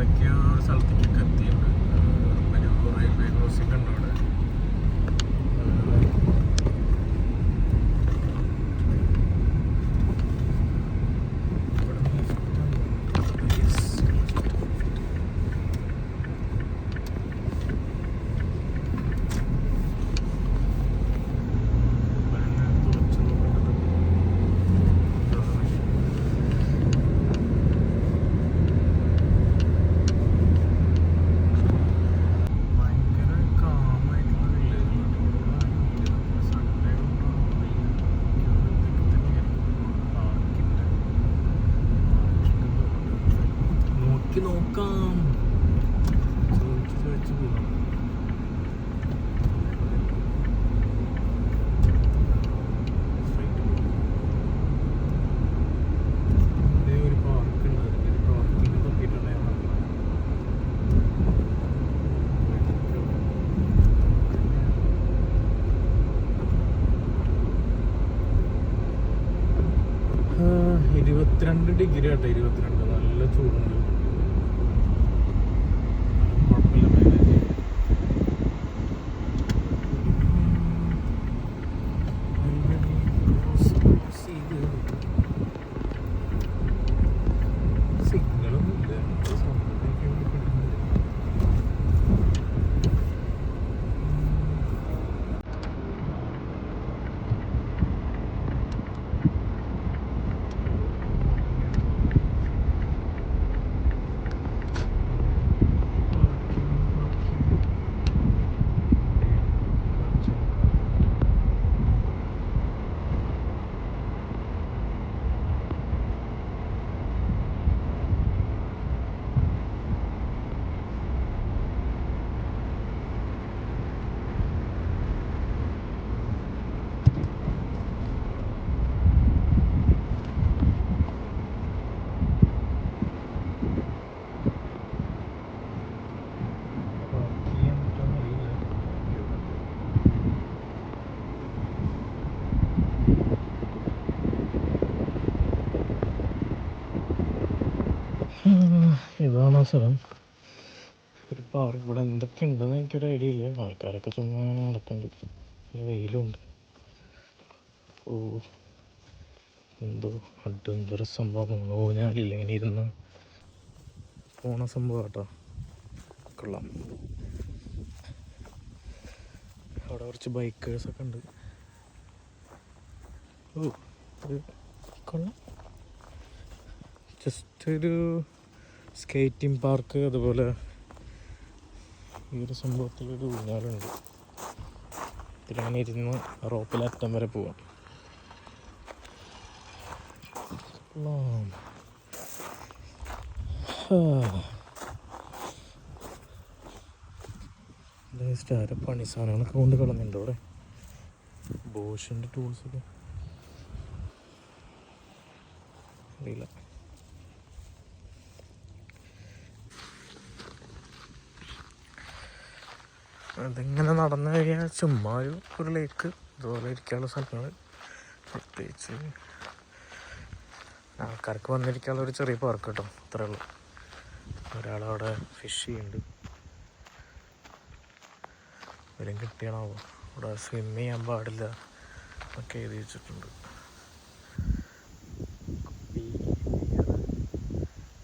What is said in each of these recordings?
ഏതൊക്കെയോ സ്ഥലത്തേക്കൊക്കെ എത്തിയിട്ടുണ്ട്. ഒരു റെയിൽവേ ക്രോസിംഗ് ഉണ്ട് അവിടെ. നോക്കാം, ചോദിച്ചു പോകാം. ഒരു പാർക്ക് ഉണ്ട്, അതിൻ്റെ പാർക്കിങ് തപ്പിയിട്ടുണ്ടായിരുന്നു. ഡിഗ്രി ആട്ടോ, 22. നല്ല ചൂടുണ്ട്. ഇതാണ് ആ സ്ഥലം. ഒരു പാർക്ക്. ഇവിടെ എന്തൊക്കെ ഉണ്ടെന്ന് എനിക്കൊരു ഐഡിയ ഇല്ല. ആൾക്കാരൊക്കെ ചുമ്മാ നടക്കുന്നുണ്ട്, വെയിലുണ്ട്. ഓ, എന്തോ അഡ്വഞ്ചർ സംഭവം. ഞാനില്ല ഇങ്ങനെ ഇരുന്ന് പോണ സംഭവം കേട്ടോ. കൊള്ളാം. അവിടെ കുറച്ച് ബൈക്കേഴ്സൊക്കെ ഉണ്ട്. ഓ, ഇത് കൊള്ളാം. ജസ്റ്റ് ഒരു സ്കേറ്റിംഗ് പാർക്ക്. അതുപോലെ ഈ ഒരു സംഭവത്തിലൊരു ഊഞ്ഞാലുണ്ട്. ഇതിലങ്ങനെ ഇരുന്ന് റോപ്പിലറ്റം വരെ പോവാം. സ്റ്റാര പണി സാധനങ്ങളൊക്കെ കൊണ്ട് കളഞ്ഞിട്ടുണ്ട് അവിടെ. ബോഷിൻ്റെ ടൂൾസൊക്കെ അറിയില്ല. അതിങ്ങനെ നടന്നു കഴിഞ്ഞാൽ ചുമ്മാ ഒരു ലേക്ക്, ഇതുപോലെ ഇരിക്കാനുള്ള സ്ഥലങ്ങൾ. പ്രത്യേകിച്ച് ആൾക്കാർക്ക് വന്നിരിക്കാനുള്ള ഒരു ചെറിയ പാർക്ക് കേട്ടോ, അത്രേ ഉള്ളൂ. ഒരാളവിടെ ഫിഷ് ചെയ്യുന്നുണ്ട്. വരും കിട്ടിയണാവോ. ഇവിടെ സ്വിം ചെയ്യാൻ പാടില്ല ഒക്കെ എഴുതി വെച്ചിട്ടുണ്ട്.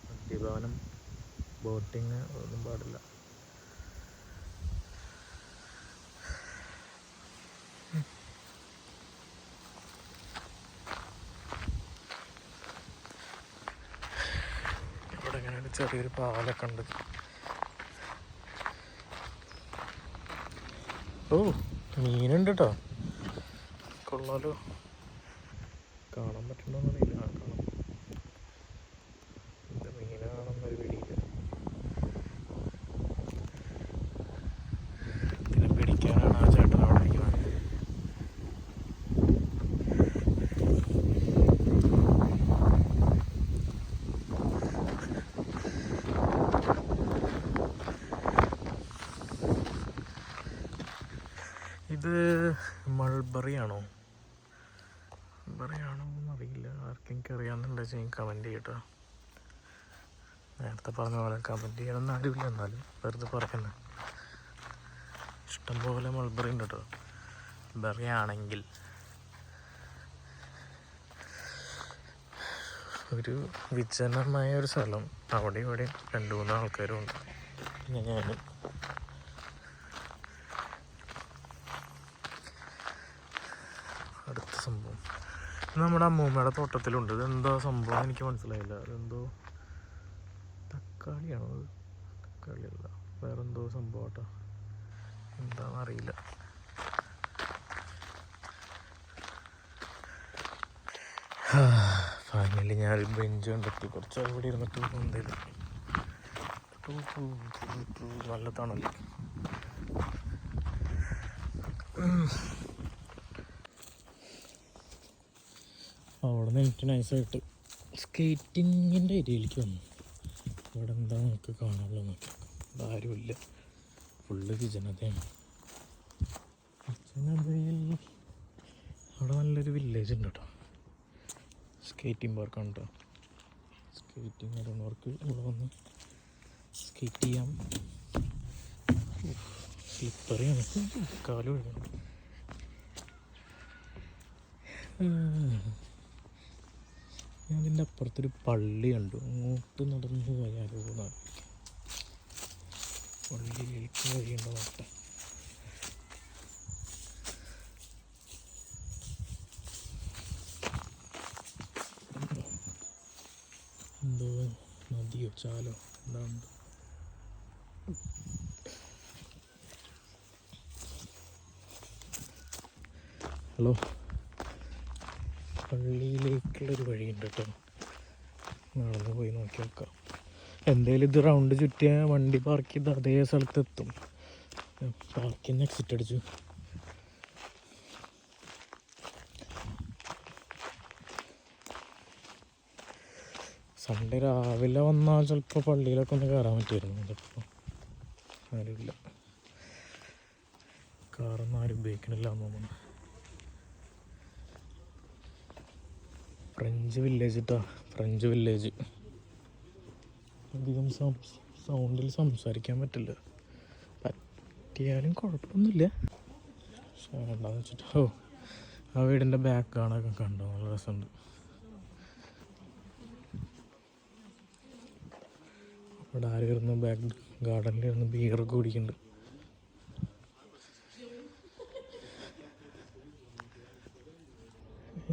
മദ്യപാനം, ബോട്ടിങ് ഒന്നും പാടില്ല. ഇവിടെ ഇങ്ങനെ ചെറിയൊരു പാലൊക്കെ ഉണ്ട്. ഓ, മീനുണ്ട് കേട്ടോ. കൊള്ളാലോ. കാണാൻ പറ്റുന്നുണ്ടോന്ന് അറിയില്ല. കാണാം. എന്താ മീനാണെന്നൊരു പിടിയില്ല. ഇതിനെ പിടിക്കാനാണ് ആ ചേട്ടൻ അവിടെ ഇരിക്കുന്നത്. ഇത് മൾബറി ആണോ എന്നറിയില്ല. ആർക്കെങ്കിലും അറിയാമെന്നുണ്ടെങ്കിൽ കമൻറ്റ് ചെയ്യട്ടോ. നേരത്തെ പറഞ്ഞ പോലെ കമൻറ്റ് ചെയ്യണമെന്ന് ആരുമില്ല, എന്നാലും വെറുതെ പറയുന്നത്. ഇഷ്ടംപോലെ മൾബറി ഉണ്ട് കേട്ടോ. ബെറി ആണെങ്കിൽ ഒരു വിജനമായ ഒരു സ്ഥലം, അവിടെ ഇവിടെ 2-3 ആൾക്കാരും ഉണ്ട്. പിന്നെ ഞാനും. അടുത്ത സംഭവം നമ്മുടെ അമ്മൂമ്മയുടെ തോട്ടത്തിലുണ്ട്. ഇതെന്തോ സംഭവം എനിക്ക് മനസ്സിലായില്ല. അതെന്തോ തക്കാളിയാണോ? അത് തക്കാളിയല്ല, വേറെന്തോ സംഭവം കേട്ടോ, എന്താണെന്നറിയില്ല. ഫൈനലി ഞാനൊരു ബെഞ്ച് കണ്ടെത്തി. കുറച്ച് ഇവിടെ ഇരുന്നിട്ട് എന്തേലും നല്ല തണല്. അവിടെ നിന്ന് എനിക്ക് നൈസായിട്ട് സ്കേറ്റിങ്ങിൻ്റെ ഏരിയയിലേക്ക് വന്നു. ഇവിടെ എന്താ നമുക്ക് കാണാമല്ലോ നോക്കി. ഇവിടെ ആരുമില്ല, ഫുള്ള് വിജനതയാണ്. വിജനതയിൽ അവിടെ നല്ലൊരു വില്ലേജ് ഉണ്ട് കേട്ടോ. സ്കേറ്റിംഗ് പാർക്കാണ് കേട്ടോ. സ്കേറ്റിംഗ് അറിയുന്നവർക്ക് ഇവിടെ വന്ന് സ്കേറ്റ് ചെയ്യാം. സ്ലിപ്പറിയാണ്, കാല് വഴുകണം. ഞാൻ അതിൻ്റെ അപ്പുറത്തൊരു പള്ളി കണ്ടു. അങ്ങോട്ട് നടന്നു പോയാലോ എന്നാണ്. പള്ളിയിലേക്ക് വഴിയുണ്ടോ നോട്ടെ. എന്തോ നദിയോ ചാലോ എന്താണ്ട്. ഹലോ, പള്ളിയിലേക്കുള്ളൊരു വഴിയുണ്ട് കേട്ടോ. നടന്ന് പോയി നോക്കി നോക്കാം. എന്തായാലും ഇത് റൗണ്ട് ചുറ്റിയ വണ്ടി പാർക്ക് ചെയ്ത് അതേ സ്ഥലത്തെത്തും. പാർക്കിന്ന് എക്സിറ്റ് അടിച്ചു. സൺഡേ രാവിലെ വന്നാൽ ചിലപ്പോൾ പള്ളിയിലൊക്കെ ഒന്ന് കയറാൻ പറ്റുമായിരുന്നു. ചിലപ്പോൾ ആരുമില്ല, കാറൊന്നും ആരും ഉപയോഗിക്കണില്ല എന്ന് തോന്നുന്നു. ഫ്രഞ്ച് വില്ലേജ് കേട്ടോ, ഫ്രഞ്ച് വില്ലേജ്. അധികം സൗണ്ടിൽ സംസാരിക്കാൻ പറ്റില്ല, പറ്റിയാലും കുഴപ്പമൊന്നുമില്ല. പക്ഷേ എന്താണെന്ന് വെച്ചിട്ട് ആ വീടിൻ്റെ ബാക്ക് കാണാനൊക്കെ കണ്ടോ, നല്ല രസമുണ്ട്. അവിടെ ആരും ഇരുന്ന് ബാക്ക് ഗാർഡനിലിരുന്ന് ബിയറൊക്കെ കുടിക്കുന്നുണ്ട്.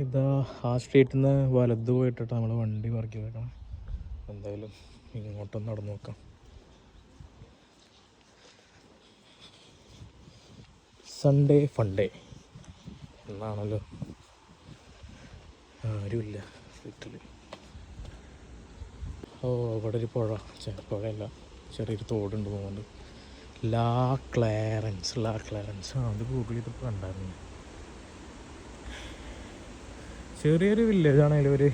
ഇതാ ആ സ്ട്രീറ്റിൽ നിന്ന് വലത് പോയിട്ടിട്ട് നമ്മൾ വണ്ടി പാർക്ക് ചെയ്തേക്കണം. എന്തായാലും ഇങ്ങോട്ടൊന്ന് നടന്നു നോക്കാം. സൺഡേ ഫണ്ടേ എന്നാണല്ലോ. ആരുമില്ല വീട്ടിൽ. അവിടെ ഒരു പുഴ, പുഴയല്ല, ചെറിയൊരു തോടുണ്ട് പോകുന്നുണ്ട്. ലാ ക്ലാരൻസ് അത് ഗൂഗിൾ ചെയ്തപ്പോൾ കണ്ടായിരുന്നു. ചെറിയൊരു വില്ലേജ് ആണെങ്കിലും ഒരു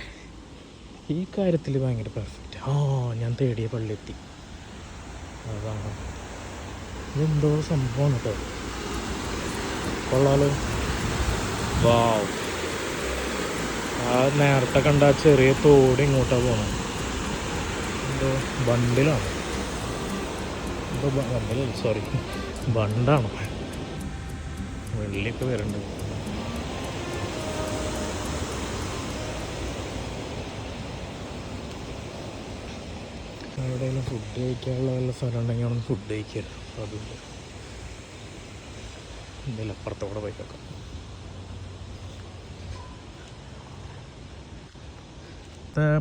ഈ കാര്യത്തിൽ ഭയങ്കര പെർഫെക്റ്റ്. ഞാൻ തേടിയ പള്ളി എത്തി. അതാണ്, ഇതെന്തോ സംഭവമാണ് കേട്ടോ. കൊള്ളാലോ. വാവ്, ആ നേരത്തെ കണ്ട ആ ചെറിയ തോട് ഇങ്ങോട്ടാണ് പോകണം. എന്തോ ബണ്ടിലാണ്, എന്തോ ബണ്ടിലല്ല, സോറി ബണ്ടാണോ. വെള്ളിയൊക്കെ വരുന്നുണ്ട്. എവിടെയെങ്കിലും ഫുഡ് കഴിക്കാനുള്ള വല്ല സ്ഥലം ഉണ്ടെങ്കിൽ അവിടെ ഫുഡ് കഴിക്കാമല്ലോ. അപ്പോൾ അതുകൊണ്ട് എന്തെങ്കിലും അപ്പുറത്തോടെ പോയി വെക്കാം.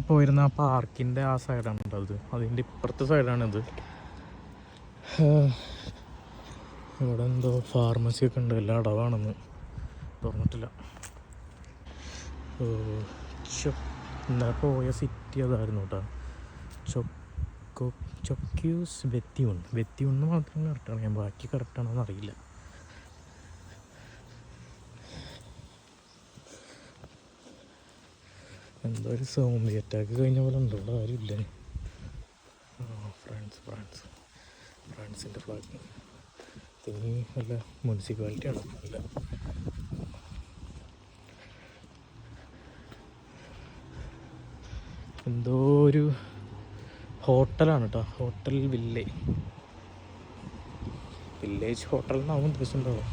പോയിരുന്ന ആ പാർക്കിൻ്റെ ആ സൈഡാണ് ഉള്ളത്, അതിൻ്റെ ഇപ്പുറത്തെ സൈഡാണിത്. ഇവിടെ എന്തോ ഫാർമസി ഒക്കെ ഉണ്ട്, എല്ലാം അടവാണെന്ന് തുറന്നിട്ടില്ല. ഇന്നലെ പോയ സിറ്റി അതായിരുന്നു കേട്ടോ, ചൊക്യൂസ് വെത്തിയൂൺ മാത്രം കറക്റ്റാണ്. ഞാൻ ബാക്കി കറക്റ്റാണോന്ന് അറിയില്ല. എന്തോ ഒരു സോംബി അറ്റാക്ക് കഴിഞ്ഞ പോലെ ഉണ്ടോ, ഇവിടെ ആരുമില്ല. ഫ്രാൻസിൻ്റെ ഫ്ലാഗ് തിങ്ങി, നല്ല മുനിസിപ്പാലിറ്റിയാണ്. നല്ല എന്തോ ഒരു ഹോട്ടൽ ഹോട്ടലാണ് കേട്ടോ, ഹോട്ടൽ വില്ലേജ് ഹോട്ടൽ എന്നാവും ഉദ്ദേശിച്ചിട്ടുണ്ടാവും.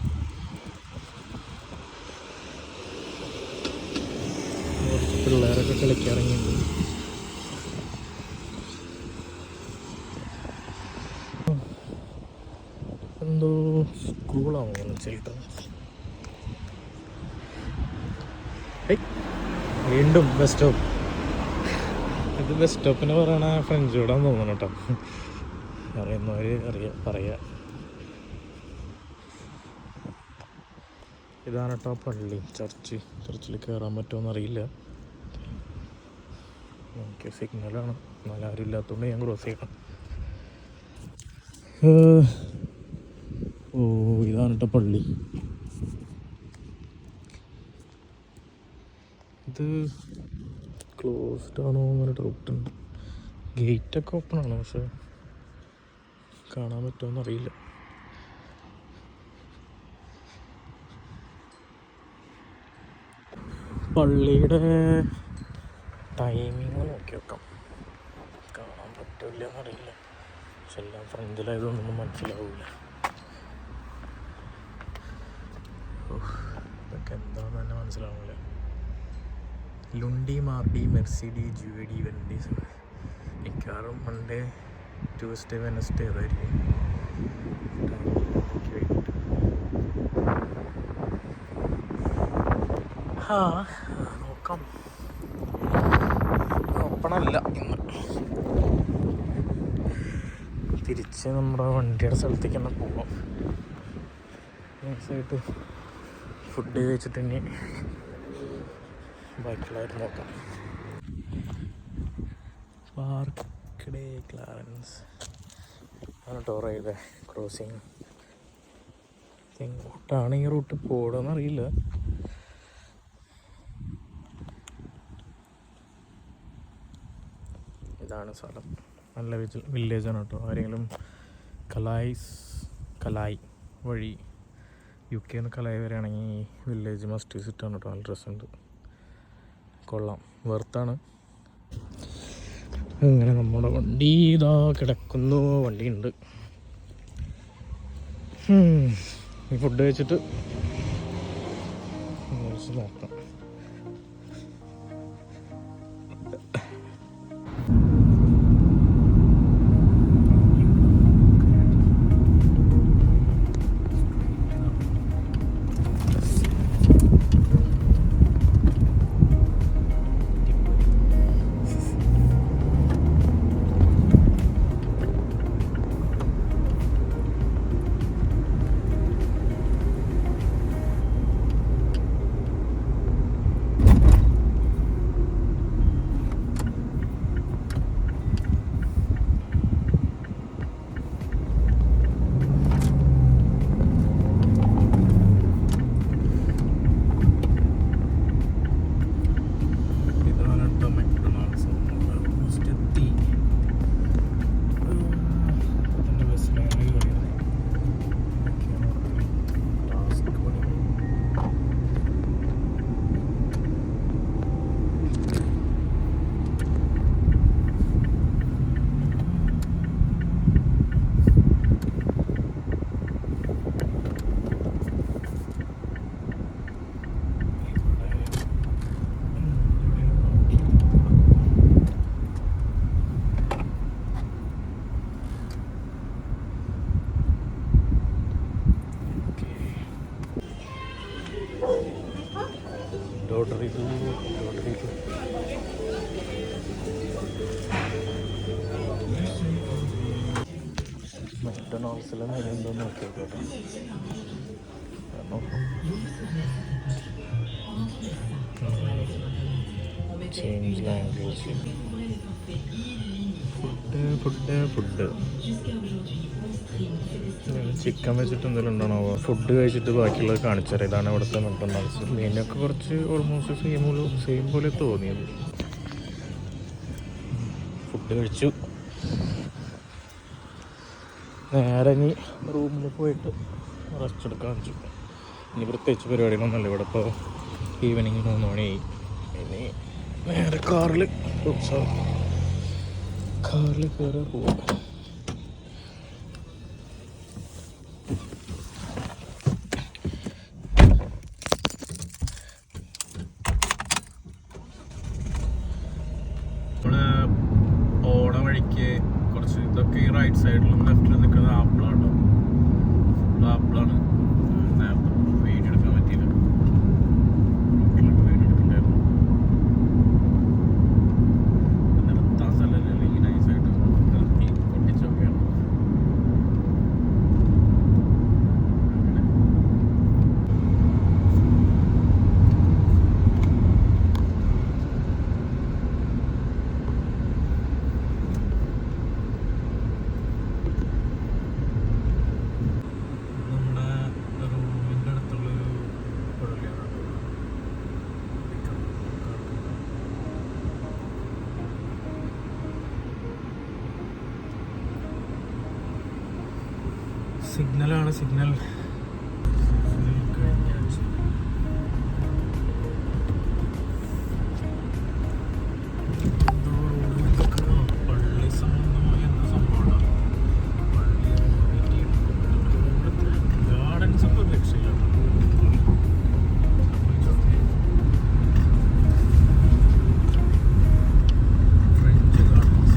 കുറച്ച് പിള്ളേരൊക്കെ കളിക്കാറിങ്ങിട്ടുണ്ട്. എന്തോ സ്കൂളാണോ ചേട്ടാ. വീണ്ടും ബസ് സ്റ്റോപ്പ്. ഇത് ബസ് സ്റ്റോപ്പിന് പറയണ ഫ്രഞ്ച് റോഡാന്ന് തോന്നണം കേട്ടോ. അറിയുന്നവർ പറയാ. ഇതാണ് കേട്ടോ പള്ളി, ചർച്ചിൽ കയറാൻ പറ്റുമോ അറിയില്ല. എനിക്ക് സിഗ്നലാണ്, എന്നാലും ആരും ഇല്ലാത്തതുകൊണ്ട് ഞാൻ ക്രോസ് ചെയ്യണം. ഓ ഇതാണ് കേട്ടോ പള്ളി. ഇത് ക്ലോസ്ഡ് ആണോ എന്നൊരു ഡൗട്ടുണ്ട്. ഗേറ്റൊക്കെ ഓപ്പൺ ആണ്, പക്ഷെ കാണാൻ പറ്റുമോ അറിയില്ല. പള്ളിയുടെ ടൈമിങ് നോക്കി വെക്കാം. കാണാൻ പറ്റില്ല എന്നറിയില്ല, പക്ഷെ എല്ലാം ഫ്രണ്ടിലായതുകൊണ്ടൊന്നും മനസ്സിലാവില്ല. ഇതൊക്കെ എന്താണെന്ന് തന്നെ മനസ്സിലാവില്ല. ലുണ്ടി, മാർഡി, മെർസിഡി, ജുവഡി, വെൻഡീസ്. മിക്കവാറും മൺഡേ, ട്യൂസ്ഡേ, വെനസ്ഡേ അതായിരിക്കും. നോക്കാം. ഓപ്പണല്ല ഇന്ന്. തിരിച്ച് നമ്മുടെ വണ്ടിയുടെ സ്ഥലത്തേക്ക് തന്നെ പോകാം. നൈസായിട്ട് ഫുഡ് കഴിച്ചിട്ട് ഇനി ബാക്കിയുള്ളവർ നോക്കാം. പാർക്ക് ഡേ ക്ലാരൻസ് ആണ് ടോറയുടെ ക്രോസിങ്. എങ്ങോട്ടാണ് ഈ റൂട്ട് പോകണമെന്ന് അറിയില്ല. ഇതാണ് സ്ഥലം. നല്ല വില്ലേജാണ് കേട്ടോ. ആരെങ്കിലും കലായ് വഴി UK കലായി വരികയാണെങ്കിൽ ഈ വില്ലേജ് മസ്റ്റ് വിസിറ്റ് ആണ് കേട്ടോ. നല്ല ഡ്രസ്സുണ്ട്, കൊള്ളാം, വെർത്താണ്. അങ്ങനെ നമ്മുടെ വണ്ടി ഇതാ കിടക്കുന്നു. വണ്ടിയുണ്ട്. ഈ ഫുഡ് കഴിച്ചിട്ട് നോക്കാം. ഓർഡർ ചെയ്തു. മക്ഡൊണാൾഡ്സിലെ മെനു എന്തോ നോക്കി നോക്കട്ടെ. Change language. ഫുഡ് ചിക്കൻ വെച്ചിട്ട് എന്തെങ്കിലും ഉണ്ടാണോ? ഫുഡ് കഴിച്ചിട്ട് ബാക്കിയുള്ളത് കാണിച്ചാൽ ഇതാണ് ഇവിടുത്തെ മക്ഡൊണാൾഡ്സ്. മെയിനൊക്കെ കുറച്ച് ഓൾമോസ്റ്റ് സെയിം പോലെ തോന്നിയത്. ഫുഡ് കഴിച്ചു. നേരെ ഇനി റൂമിൽ പോയിട്ട് റെസ്റ്റ് എടുക്കാൻ വെച്ചു. ഇനി പ്രത്യേകിച്ച് പരിപാടികളൊന്നുമല്ല. ഇവിടെ ഇപ്പോൾ ഈവനിങ് 3 മണിയായി. ഇനി നേരെ കാറിൽ കാറിൽ കയറി പോവാം. ഓട വഴിക്ക് കുറച്ച് ഇതൊക്കെ ഈ റൈറ്റ് സൈഡിലും ലെഫ്റ്റിലും നിൽക്കുന്നത് ആപ്പിളാണ്. ആപ്പിളാണ്. നേരത്തെ വീഡിയോ എടുക്കാൻ പറ്റിയില്ല, റോട്ടിലൊക്കെ വീഡിയോ എടുക്കണ്ടായിരുന്നു. നിർത്താൻ സ്ഥലമല്ല, അല്ലെങ്കിൽ നൈസായിട്ട് നിർത്തി പൊട്ടിച്ചൊക്കെയാണ്. സിഗ്നലാണ്, സിഗ്നൽ പള്ളി സംബന്ധമായ എന്താ സംഭവമാണ്. ഗാർഡൻസ് ഒക്കെ രക്ഷയില്ല. French gardens.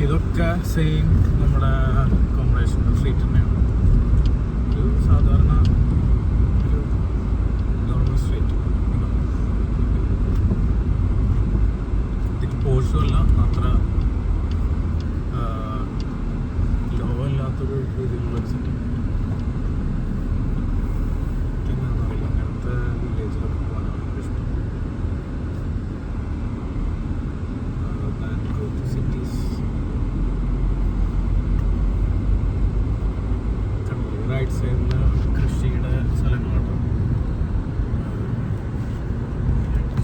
ഇതൊക്കെ സെയിം നമ്മുടെ കോമ്പറേഷൻ സ്ട്രീറ്റ് തന്നെയാണ്. ഒരു സാധാരണ ഒരു നോർമൽ സ്ട്രീറ്റ്. ഇതിൽ പോഷുമല്ല, അത്ര ലോ അല്ലാത്തൊരു രീതിയിലുള്ളൊരു സെറ്റ്. എനിക്കെന്താണെന്നറിയില്ല, അങ്ങനത്തെ വില്ലേജിലൊക്കെ പോകാനാണ് ഇഷ്ടം. സിറ്റീസ് റൈറ്റ് സൈഡിൽ കൃഷിയുടെ സ്ഥലങ്ങളാണ്.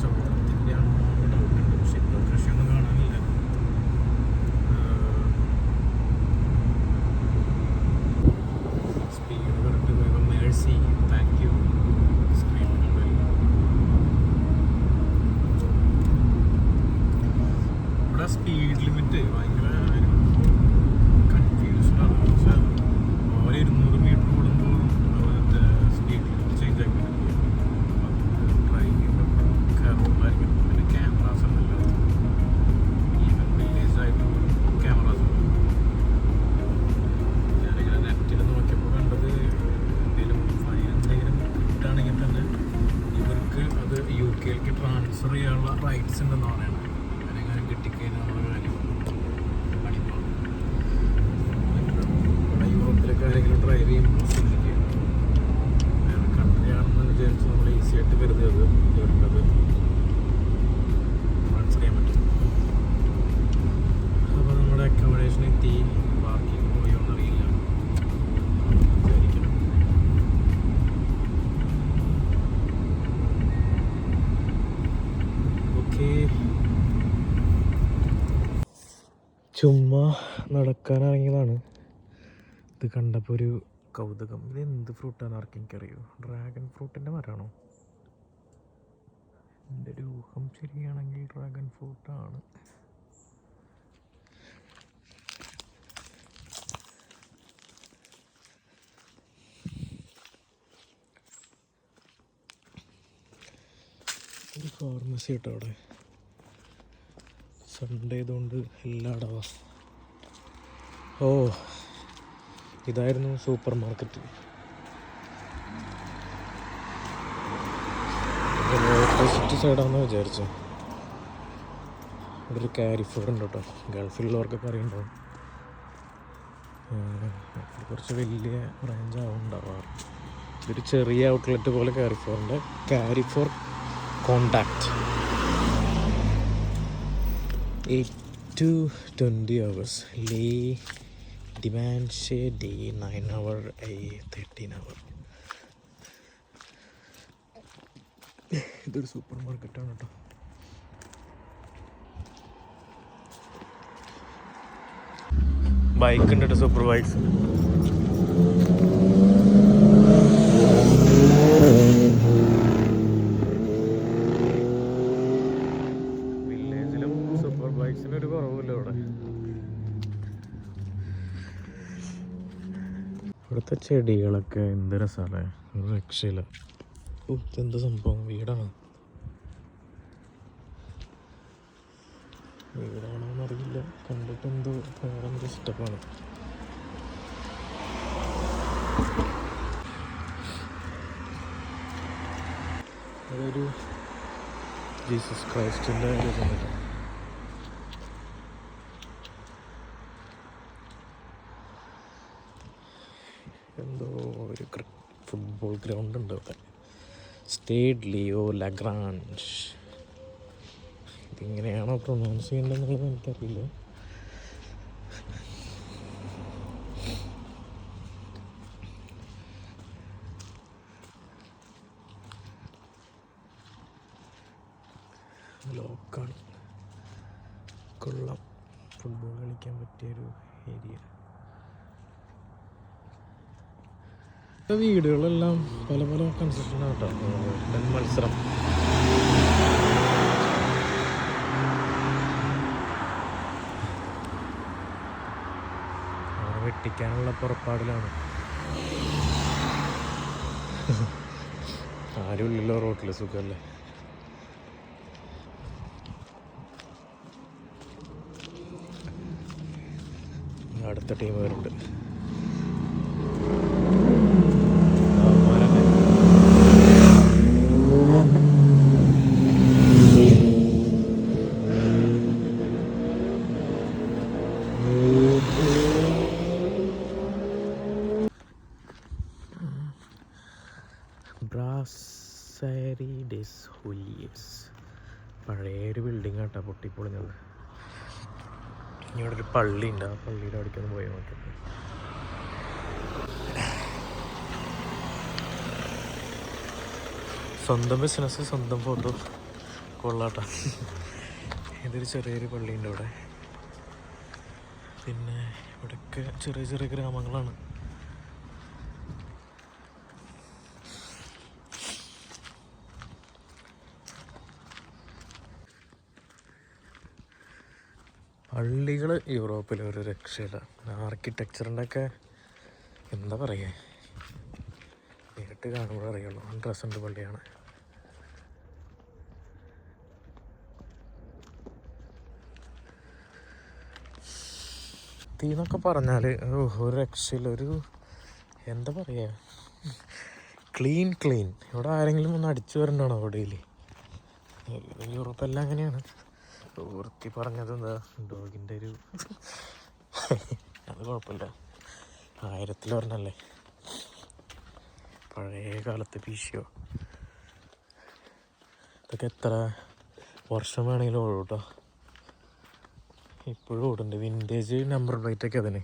ചോളത്തിൻ്റെ ആണോ ഡൗട്ടുണ്ട്, പക്ഷെ ഇപ്പോൾ കൃഷിയൊന്നും കാണാനില്ല. സ്പീഡ് കറക്റ്റ് വേഗം മേഴ്സി, താങ്ക് യു സ്ക്രീനിലുണ്ട്. ഇവിടെ സ്പീഡ് ലിമിറ്റ് ഭയങ്കര കൺഫ്യൂഷനാണ്. പക്ഷേ 200 മീറ്റർ കൂടുമ്പോൾ അതിൻ്റെ സ്പീഡ് ലിമിറ്റ് ചേഞ്ച് ആക്കി ഡ്രൈവ് ചെയ്യുമ്പോൾ കയറുമ്പോഴായിരിക്കും. പിന്നെ ക്യാമറാസ് ഒന്നുമില്ല, ഈവൻ വില്ലേജായിട്ട് ക്യാമറാസ് ഉണ്ട്. ഞാനിങ്ങനെ നെറ്റിൽ നോക്കിയപ്പോൾ കണ്ടത് എന്തെങ്കിലും ഫൈൻ എന്തെങ്കിലും കിട്ടുകയാണെങ്കിൽ തന്നെ ഇവർക്ക് അത് UK ട്രാൻസ്ഫർ ചെയ്യാനുള്ള റൈറ്റ്സ് ഉണ്ടെന്ന് പറയണം. അങ്ങനെങ്ങനെ കിട്ടിക്കഴിഞ്ഞാൽ കാര്യം പണിപ്പാണ്. യൂറോപ്പിലൊക്കെ ആരെങ്കിലും ഡ്രൈവ് ചെയ്യുമ്പോൾ ശ്രദ്ധിക്കുക. വേറെ കൺട്രിയാണെന്ന് വിചാരിച്ച് നമ്മൾ ഈസി ആയിട്ട് കരുതിയത് ഇവർക്കത് ട്രാൻസ്ഫർ ചെയ്യാൻ പറ്റും. അപ്പോൾ നമ്മുടെ അക്കോമഡേഷൻ എത്തി. പാർക്കിംഗ് പോയോ എന്നറിയില്ല, വിചാരിക്കണം. ഓക്കെ, ചുമ്മാ നടക്കാനിറങ്ങിയതാണ്. ഇത് കണ്ടപ്പോൾ ഒരു കൗതുകം. ഇത് എന്ത് ഫ്രൂട്ടാണെന്ന് ആർക്കും എനിക്കറിയോ? ഡ്രാഗൺ ഫ്രൂട്ടിൻ്റെ മരമാണോ? എൻ്റെ ഒരു ഊഹം ശരിയാണെങ്കിൽ ഡ്രാഗൺ ഫ്രൂട്ടാണ്. ഒരു ഫാർമസി കേട്ടോ അവിടെ. സൺഡേ ആയതുകൊണ്ട് എല്ലാം അടവാ. ഓ, ഇതായിരുന്നു സൂപ്പർ മാർക്കറ്റ്. ഓപ്പോസിറ്റ് സൈഡാണെന്ന് വിചാരിച്ചു. ഇവിടെ ഒരു കാരിഫോർ ഉണ്ട് കേട്ടോ. ഗൾഫിലുള്ളവർക്കൊക്കെ അറിയുണ്ടാവും. കുറച്ച് വലിയ ബ്രാഞ്ച് ആവുന്നുണ്ടാവാറ്. ഇതൊരു ചെറിയ ഔട്ട്ലെറ്റ് പോലെ കാരിഫോറിൻ്റെ Carrefour contact. 8 to 20 hours. Leh Dimanche day 9 hour, 13 hour. ഇതൊരു സൂപ്പർ മാർക്കറ്റാണ് കേട്ടോ. ബൈക്ക് ഉണ്ട് കേട്ടോ, സൂപ്പർ ബൈക്സ്. വില്ലേജിലും സൂപ്പർ ബൈക്സിനൊരു കുറവില്ല ഇവിടെ. ഇവിടുത്തെ ചെടികളൊക്കെ എന്ത് രസമല്ലേ, ഒരു രക്ഷയില്ല. ഇതെന്ത് സംഭവം, വീടാണ്? വീടാണോന്നറിയില്ല, കണ്ടിട്ട് എന്തോ വേറെ എന്തോ ഇഷ്ടമാണ്. അതൊരു ജീസസ് ക്രൈസ്റ്റിൻ്റെ ഇതുണ്ട്. എന്തോ ഒരു ഫുട്ബോൾ ഗ്രൗണ്ട് ഉണ്ട് അവിടെ. Stade Leo Lagrange. ഇതിങ്ങനെയാണോ പ്രൊനൗൺസ് ചെയ്യേണ്ടതെന്നുള്ളത് എനിക്കറിയില്ല. ലോക്കാണ്, കൊള്ളാം. ഫുട്ബോൾ കളിക്കാൻ പറ്റിയൊരു ഏരിയ. വീടുകളെല്ലാം പല പല കൺസ്ട്രക്ഷനാണ് കേട്ടോ. മത്സരം അങ്ങനെ വെട്ടിക്കാനുള്ള പുറപ്പാടിലാണ്. ആരും ഇല്ലല്ലോ റോട്ടിൽ, സുഖമല്ലേ. അടുത്ത ടീം വരുന്നുണ്ട്. ബ്രാസരി ഡെസ് ഹുലിയസ്. പഴയൊരു ബിൽഡിംഗ് ആട്ടോ പൊട്ടിപ്പൊളിഞ്ഞത്. ഇനി ഇവിടെ ഒരു പള്ളി ഉണ്ട്, ആ പള്ളിയുടെ അവിടേക്കൊന്ന് പോയി നോക്കിയിട്ട്. സ്വന്തം ബിസിനസ് സ്വന്തം ഫോട്ടോ, കൊള്ളാട്ടോ. ഇതൊരു ചെറിയൊരു പള്ളിയുണ്ട് ഇവിടെ. പിന്നെ ഇവിടെയൊക്കെ ചെറിയ ചെറിയ ഗ്രാമങ്ങളാണ്. പള്ളികൾ യൂറോപ്പിൽ ഒരു രക്ഷയില്ല. ആർക്കിടെക്ചറിൻ്റെ ഒക്കെ എന്താ പറയുക, നേരിട്ട് കാണുമ്പോൾ അറിയുള്ളൂ. 100% പള്ളിയാണ്. തീന്നൊക്കെ പറഞ്ഞാൽ ഒരു രക്ഷയില്ല. ഒരു എന്താ പറയുക, ക്ലീൻ. ഇവിടെ ആരെങ്കിലും ഒന്ന് അടിച്ചു വരണ്ടാണോ ഡെയിലി? യൂറോപ്പെല്ലാം അങ്ങനെയാണ്. വൃത്തി പറഞ്ഞത് എന്താ, ഡോഗിൻ്റെ ഒരു അത് കുഴപ്പമില്ല, 1000-ൽ ഒരെണ്ണല്ലേ. പഴയ കാലത്ത് പീശിയോ ഇതൊക്കെ എത്ര വർഷം വേണമെങ്കിലും ഓടും കേട്ടോ. ഇപ്പോഴും ഓടുന്നുണ്ട്. വിൻറ്റേജ് നമ്പർ പ്ലേറ്റൊക്കെ അതിന്.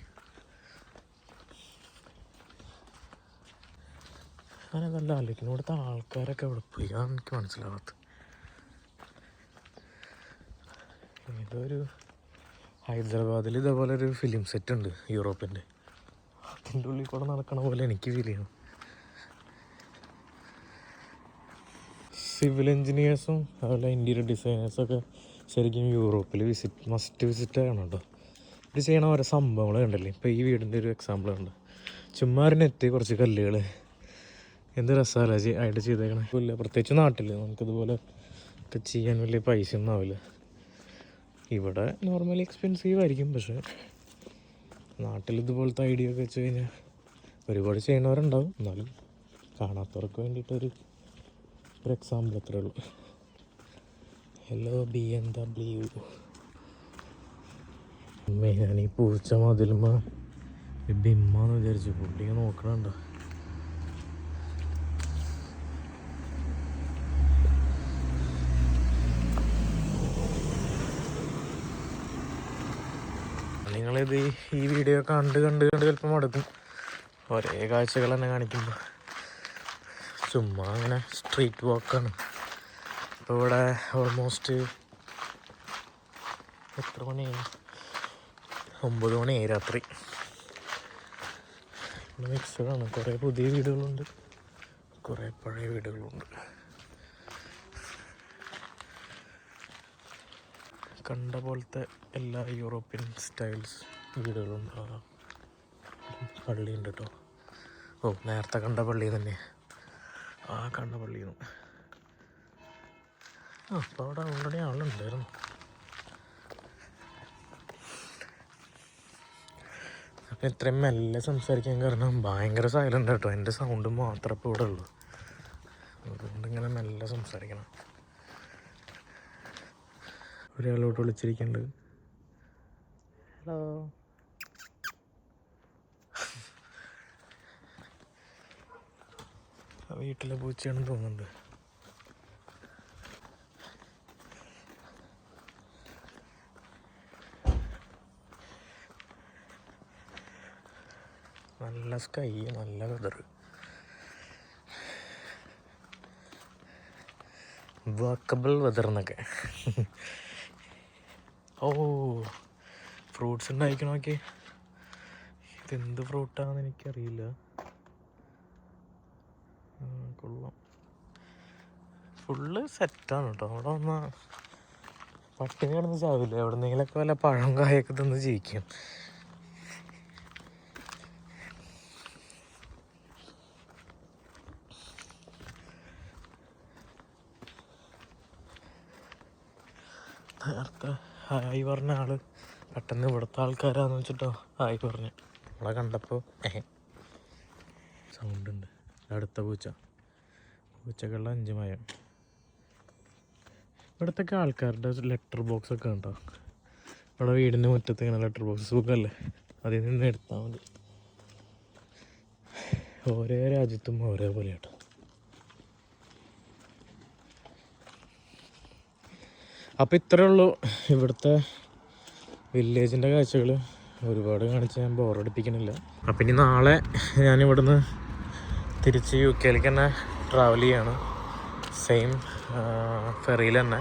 അങ്ങനെ നല്ല ആലോചിക്കുന്നു, ഇവിടുത്തെ ആൾക്കാരൊക്കെ അവിടെ പോയി, അതാണ് എനിക്ക് മനസ്സിലാവാത്തത്. ഇതൊരു ഹൈദരാബാദിൽ ഇതേപോലെ ഒരു ഫിലിം സെറ്റ് ഉണ്ട് യൂറോപ്പിൻ്റെ. അതിൻ്റെ ഉള്ളിൽ കൂടെ നടക്കണ പോലെ എനിക്ക് ഫീൽ ചെയ്യണം. സിവിൽ എൻജിനീയേഴ്സും അതുപോലെ ഇൻറ്റീരിയർ ഡിസൈനേഴ്സൊക്കെ ശരിക്കും യൂറോപ്പിൽ മസ്റ്റ് വിസിറ്റ് ചെയ്യണം കേട്ടോ. ഇത് ചെയ്യണ ഓരോ സംഭവങ്ങൾ കണ്ടല്ലേ. ഇപ്പോൾ ഈ വീടിൻ്റെ ഒരു എക്സാമ്പിൾ ഉണ്ട്. ചുമ്മാ ഒരു നെറ്റ്, കുറച്ച് കല്ലുകൾ, എന്ത് രസമല്ല ആയിട്ട് ചെയ്തേക്കണേ. ഇല്ല പ്രത്യേകിച്ച് നാട്ടിൽ നമുക്കിതുപോലെ ഒക്കെ ചെയ്യാൻ വലിയ പൈസ ഒന്നും ആവില്ല. ഇവിടെ നോർമലി എക്സ്പെൻസീവ് ആയിരിക്കും, പക്ഷേ നാട്ടിൽ ഇതുപോലത്തെ ഐഡിയ ഒക്കെ വെച്ച് കഴിഞ്ഞാൽ ഒരുപാട് ചെയ്യണവരുണ്ടാവും. എന്നാലും കാണാത്തവർക്ക് വേണ്ടിയിട്ടൊരു എക്സാമ്പിൾ അത്രേ ഉള്ളൂ. Hello BMW. ഞാൻ ഈ പൂച്ച മതിലുമ്പ ബിമ്മാന്ന് വിചാരിച്ചു. പുള്ളി നോക്കണുണ്ടോ? നിങ്ങളിത് ഈ വീഡിയോ കണ്ട് കണ്ട് കണ്ട് ചിലപ്പോൾ മടുക്കും. ഒരേ കാഴ്ചകൾ തന്നെ കാണിക്കുമ്പോൾ. ചുമ്മാ അങ്ങനെ സ്ട്രീറ്റ് വാക്കാണ്. ഇപ്പോൾ ഇവിടെ ഓൾമോസ്റ്റ് എത്ര മണിയായി? 9 മണിയായി രാത്രി. ഇവിടെ മിക്സഡാണ്. കുറേ പുതിയ വീടുകളുണ്ട്, കുറേ പഴയ വീടുകളുണ്ട്. കണ്ട പോലത്തെ എല്ലാ യൂറോപ്യൻ സ്റ്റൈൽസ് വീടുകളും. പള്ളിയുണ്ട് കേട്ടോ. ഓ, നേരത്തെ കണ്ട പള്ളി തന്നെ. ആ കണ്ട പള്ളിയാണ്. അപ്പോൾ അവിടെ ഓൾറെഡി ആളുണ്ടായിരുന്നു. അപ്പം ഇത്രയും മെല്ലെ സംസാരിക്കാൻ കാരണം ഭയങ്കര സൈലൻ്റ് കേട്ടോ. എൻ്റെ സൗണ്ട് മാത്രമേ ഇപ്പോൾ ഇവിടെ ഉള്ളൂ. അതുകൊണ്ട് ഇങ്ങനെ മെല്ലെ സംസാരിക്കണം. ഒരാളോട്ട് വിളിച്ചിരിക്കുന്നുണ്ട്. ഹലോ. വീട്ടിലെ പൂച്ചയാണെന്ന് തോന്നുന്നുണ്ട്. നല്ല സ്കൈ, നല്ല വെതർ. വാക്കബിൾ വെതർ എന്നൊക്കെ. ഓ, ഫ്രൂട്ട്സ് ഉണ്ടായിക്കണോക്കെ. ഇതെന്ത് ഫ്രൂട്ടാണെന്ന് എനിക്കറിയില്ല. കൊള്ളാം. ഫുള്ള് സെറ്റാണ് കേട്ടോ. അവിടെ വന്നാൽ പട്ടിണി കിടന്ന് ചാവില്ല. എവിടെന്നെങ്കിലൊക്കെ വല്ല പഴം കായൊക്കെ തന്ന് ജീവിക്കും. നേരത്തെ ഹായ് പറഞ്ഞ ആള് പെട്ടെന്ന് ഇവിടുത്തെ ആൾക്കാരാന്ന് വെച്ചിട്ടോ ഹായ് പറഞ്ഞു. നമ്മളെ കണ്ടപ്പോൾ സൗണ്ട് ഉണ്ട്. അടുത്ത പൂച്ചകളുടെ 5 മയം. ഇവിടുത്തെ ആൾക്കാരുടെ ലെറ്റർ ബോക്സ് ഒക്കെ ഉണ്ടോ? ഇവിടെ വീടിൻ്റെ മുറ്റത്ത് ഇങ്ങനെ ലെറ്റർ ബോക്സ് സുഖമല്ലേ, അതിൽ നിന്ന് എടുത്താൽ മതി. ഓരോ രാജ്യത്തും ഓരോ പോലെ കേട്ടോ. അപ്പോൾ ഇത്രയേ ഉള്ളൂ ഇവിടുത്തെ വില്ലേജിൻ്റെ കാഴ്ചകൾ. ഒരുപാട് കാണിച്ച് ഞാൻ ബോറടിപ്പിക്കണില്ല. അപ്പം ഇനി നാളെ ഞാനിവിടുന്ന് തിരിച്ച് UK തന്നെ ട്രാവൽ ചെയ്യാണ്. സെയിം ഫെറിയിൽ തന്നെ.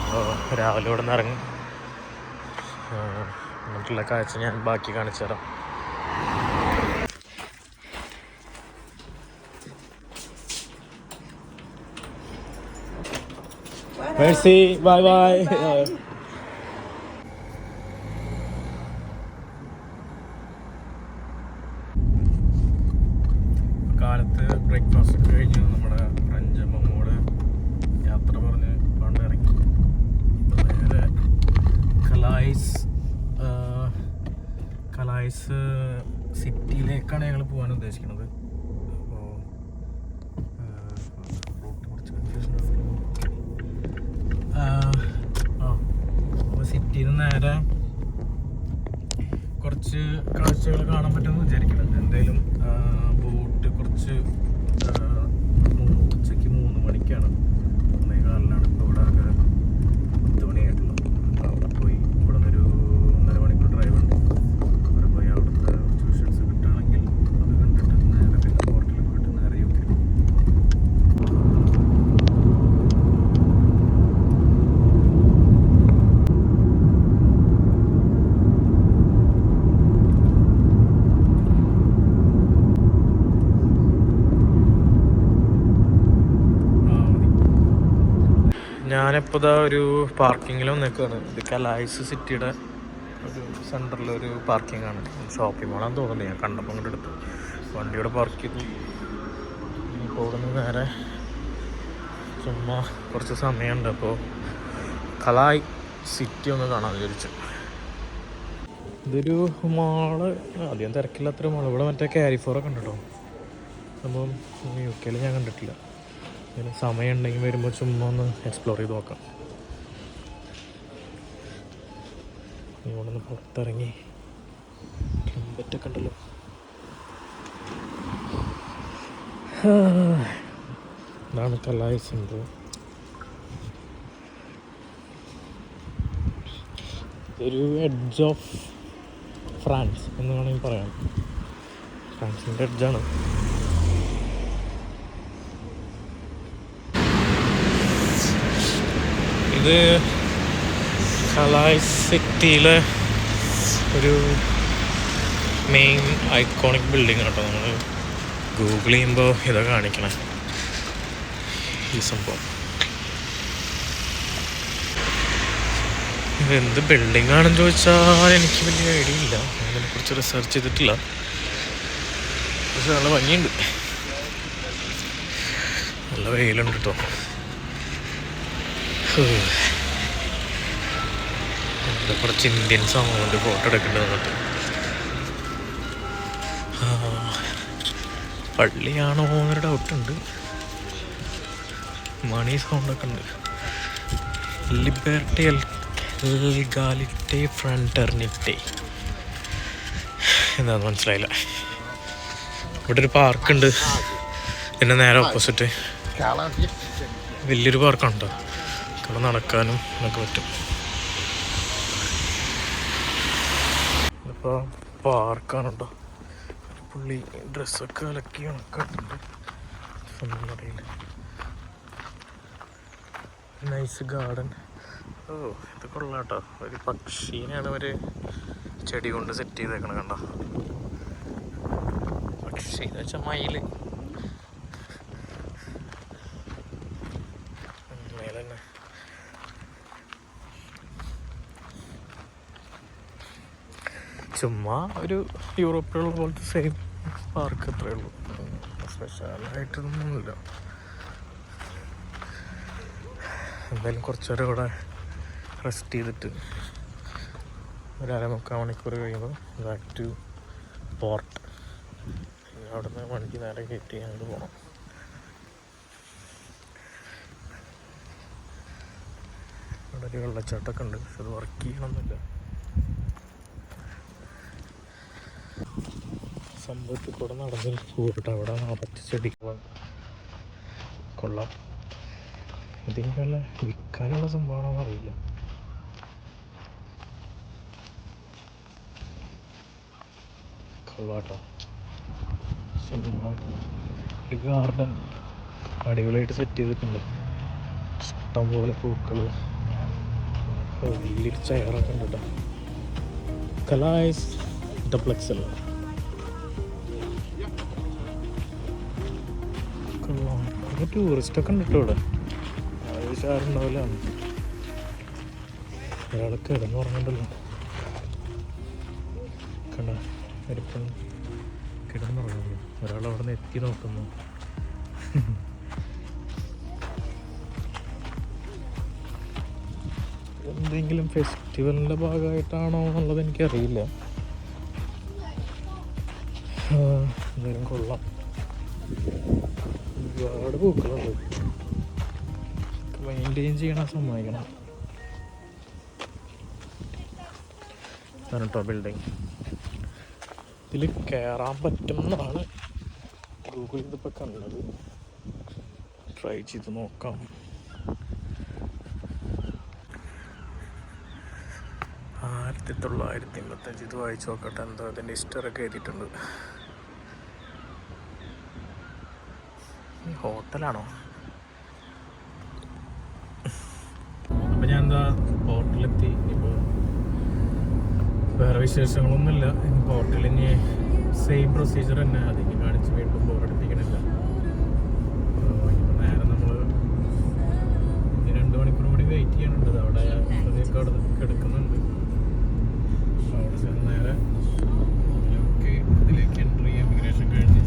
അപ്പോൾ രാവിലെ ഇവിടെ നിന്ന് ഇറങ്ങും. മറ്റുള്ള കാഴ്ച ഞാൻ ബാക്കി കാണിച്ചു തരാം. Merci, bye bye. കാലത്ത് ബ്രേക്ക്ഫാസ്റ്റ് ഒക്കെ കഴിഞ്ഞ് നമ്മുടെ ഫ്രഞ്ച് അമ്മമ്മോട് യാത്ര പറഞ്ഞ് പണ്ടിറങ്ങി. നേരെ കലായ്സ് സിറ്റിയിലേക്കാണ് ഞങ്ങൾ പോകാൻ ഉദ്ദേശിക്കുന്നത്. അപ്പോൾ സിറ്റിയിൽ നിന്ന് നേരെ കുറച്ച് കാഴ്ചകൾ കാണാൻ പറ്റുമെന്ന് വിചാരിക്കുന്നുണ്ട്. എന്തായാലും ബോട്ട് കുറച്ച് ഉച്ചയ്ക്ക് 3 മണിക്കാണ്, 1:15 ഇപ്പോൾ ഇവിടെ 10 മണിയായിട്ടുള്ളത്. അപ്പോൾ അവിടെ പോയി ഇവിടെ നിന്നൊരു 1.5 മണിക്കൂർ ഡ്രൈവ് ഉണ്ട്. അവിടെ പോയി അവിടുത്തെ കുറച്ച് വിഷ്വൽസ് കിട്ടുകയാണെങ്കിൽ അത് കണ്ടിട്ട് നേരെ പിന്നെ പോർട്ടിൽ പോയിട്ട് നേരെ UK. ഞാനിപ്പോൾ ഇതാ ഒരു പാർക്കിങ്ങിലും നിൽക്കുകയാണ്. ഇത് കലായ്സ് സിറ്റിയുടെ ഒരു സെൻറ്ററിലൊരു പാർക്കിംഗ് ആണ്. ഷോപ്പിംഗ് മോളാന്ന് തോന്നുന്നത്. ഞാൻ കണ്ടപ്പോൾ ഇങ്ങോട്ട് എടുത്തു വണ്ടിയുടെ പാർക്ക് ചെയ്തു. ഇപ്പോൾ ഇവിടെ നിന്ന് നേരെ ചുമ്മാ കുറച്ച് സമയമുണ്ട്. അപ്പോൾ കലായ് സിറ്റി ഒന്ന് കാണാൻ വിചാരിച്ചു. ഇതൊരു മാള്, അധികം തിരക്കില്ലാത്തൊരു മാള്. ഇവിടെ മറ്റേ കാരിഫോറൊക്കെ ഉണ്ട് കേട്ടോ. അപ്പം UK ഞാൻ കണ്ടിട്ടില്ല. ഇങ്ങനെ സമയം ഉണ്ടെങ്കിൽ വരുമ്പോൾ ചുമ്മാ ഒന്ന് എക്സ്പ്ലോർ ചെയ്ത് നോക്കാം. ഇവിടെ നിന്ന് പുറത്തിറങ്ങി ക്ലമ്പറ്റൊക്കെ ഉണ്ടല്ലോ. ഇതാണ് കലായ്സ് ഉണ്ട്. ഇതൊരു എഡ്ജ് ഓഫ് ഫ്രാൻസ് എന്ന് വേണമെങ്കിൽ പറയാം. ഫ്രാൻസിൻ്റെ എഡ്ജാണ്. ഇത് കലായ് സിറ്റിയിലെ ഒരു മെയിൻ ഐക്കോണിക് ബിൽഡിംഗ് കേട്ടോ. നമ്മൾ ഗൂഗിൾ ചെയ്യുമ്പോൾ ഇതാ കാണിക്കണേ ഈ സംഭവം. ഇതെന്ത് ബിൽഡിംഗ് ആണെന്ന് ചോദിച്ചാൽ എനിക്ക് വലിയ ഐഡിയ ഇല്ല. അതിനെക്കുറിച്ച് റിസർച്ച് ചെയ്തിട്ടില്ല. പക്ഷെ നല്ല ഭംഗിയുണ്ട്, നല്ല വെയിലുണ്ട് കേട്ടോ. ഇവിടെ കുറച്ച് ഇന്ത്യൻസ് ആവുന്നുണ്ട് ഫോട്ടോ എടുക്കേണ്ടത് എന്നിട്ട്. പള്ളിയാണോ എന്നൊരു ഡൗട്ടുണ്ട്. മണി സൗണ്ടൊക്കെ ഉണ്ട്. ലിബർട്ടി എൽഗാലിറ്റെ ഫ്രണ്ടർനിറ്റെ എന്താണെന്ന് മനസ്സിലായില്ല. ഇവിടെ ഒരു പാർക്കുണ്ട്, പിന്നെ നേരെ ഓപ്പോസിറ്റ് വലിയൊരു പാർക്കുണ്ട്. ഇവിടെ നടക്കാനും ഒക്കെ പറ്റും. ഇപ്പോൾ പാർക്കാണ് കേട്ടോ. പുള്ളി ഡ്രസ്സൊക്കെ അലക്കി ഉണക്കാട്ടുണ്ട്. അറിയില്ല. Nice garden. ഓ ഇത് കൊള്ളാം കേട്ടോ. ഒരു പക്ഷീനെയാണ് ഒരു ചെടി കൊണ്ട് സെറ്റ് ചെയ്തേക്കണം. കണ്ടോ പക്ഷി എന്ന് വെച്ചാൽ മയില്. മേലെ തന്നെ ചുമ്മാ ഒരു യൂറോപ്പിലുള്ള പോലത്തെ സെയിം പാർക്ക് അത്രേ ഉള്ളൂ. സ്പെഷ്യലായിട്ടൊന്നുമില്ല. എന്തായാലും കുറച്ച് നേരം ഇവിടെ റെസ്റ്റ് ചെയ്തിട്ട് ഒരു 1.25 മണിക്കൂർ കഴിയുമ്പോൾ ബാക്ക് ടു പോർട്ട്. അവിടെ നിന്ന് വണ്ടി നേരെ കയറ്റി അങ്ങോട്ട് പോകണം. ഇവിടെ ഒരു വെള്ളച്ചാട്ടമൊക്കെ ഉണ്ട്, പക്ഷെ അത് വർക്ക് ചെയ്യണമെന്നില്ല. സംഭവത്തിൽ കൂടെ നടന്നൊരു പോയിട്ട് അവിടെ നിറച്ച് ചെടികൾ കൊള്ളാം. ഇതിൻ്റെ വല്ല വിൽക്കാനുള്ള സംഭവമാണോന്ന് അറിയില്ല. കൊള്ളാട്ടോ. ഒരു ഗാർഡൻ അടിപൊളിയായിട്ട് സെറ്റ് ചെയ്തിട്ടുണ്ട്. ഇഷ്ടംപോലെ പൂക്കൾ, വലിയൊരു ചെയറൊക്കെ ഉണ്ട് കേട്ടോ. കലായ്സ് ഡപ്ലക്സ് അല്ല. പിന്നെ ടൂറിസ്റ്റൊക്കെ ഉണ്ട് കേട്ടോ ഇവിടെ. ആവശ്യമാരുണ്ടാവില്ല. ഒരാൾ കിടന്ന് ഉറങ്ങണ്ടല്ലോ. കണ്ട ഒരിപ്പം കിടന്നുറങ്ങുന്നു. ഒരാൾ അവിടെ നിന്ന് എത്തി നോക്കുന്നു. എന്തെങ്കിലും ഫെസ്റ്റിവലിൻ്റെ ഭാഗമായിട്ടാണോ എന്നുള്ളത് എനിക്കറിയില്ല. എന്തായാലും കൊള്ളാം. ഒരുപാട് പൂക്കളുണ്ട്. മെയിൻറ്റെയിൻ ചെയ്യണം, സമ്മതിക്കണം. കേട്ടോ ബിൽഡിങ്. ഇതിൽ കയറാൻ പറ്റും എന്നാണ് ഗൂഗിൾ ഇതിപ്പോൾ കണ്ടത്. ട്രൈ ചെയ്ത് നോക്കാം. 1985 ഇത് വായിച്ചു നോക്കട്ടെ. എന്താ അതിൻ്റെ ഹിസ്റ്ററൊക്കെ എഴുതിയിട്ടുണ്ട്. ഹോട്ടലാണോ? അപ്പം ഞാൻ എന്താ ഹോട്ടലെത്തി. ഇപ്പോൾ വേറെ വിശേഷങ്ങളൊന്നുമില്ല. ഹോട്ടലിന് സെയിം പ്രൊസീജിയർ തന്നെ. അതിന് കാണിച്ച് വീണ്ടും ബോറടിപ്പിക്കണില്ല. നേരെ നമ്മൾ 2 മണിക്കൂർ കൂടി വെയിറ്റ് ചെയ്യാനുണ്ട്. അവിടെ അതൊക്കെ അവിടെ കിടക്കുന്നുണ്ട്. അവിടെ ചെന്ന് നേരെ ഇതിലേക്ക് എൻട്രി ചെയ്യാം. ഇമിഗ്രേഷൻ കഴിഞ്ഞ്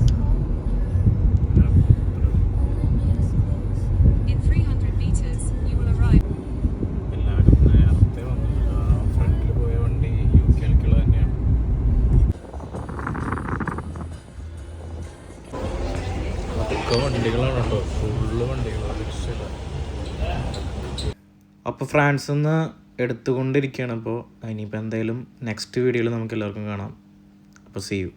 എല്ലാവരും നേരത്തെ വന്നിട്ടുണ്ട്. ആ ഫ്രണ്ടിൽ പോയ വണ്ടി UK-ലേക്കുള്ള തന്നെയാണ്. അതൊക്കെ വണ്ടികളാണ് കേട്ടോ, ഫുള്ള് വണ്ടികളാണ്. അപ്പോൾ ഫ്രാൻസിൽ നിന്ന് എടുത്തുകൊണ്ടിരിക്കുകയാണ്. അപ്പോൾ ഇനിയിപ്പോൾ എന്തായാലും നെക്സ്റ്റ് വീഡിയോയിൽ നമുക്ക് എല്ലാവർക്കും കാണാം. അപ്പോൾ സീ യു.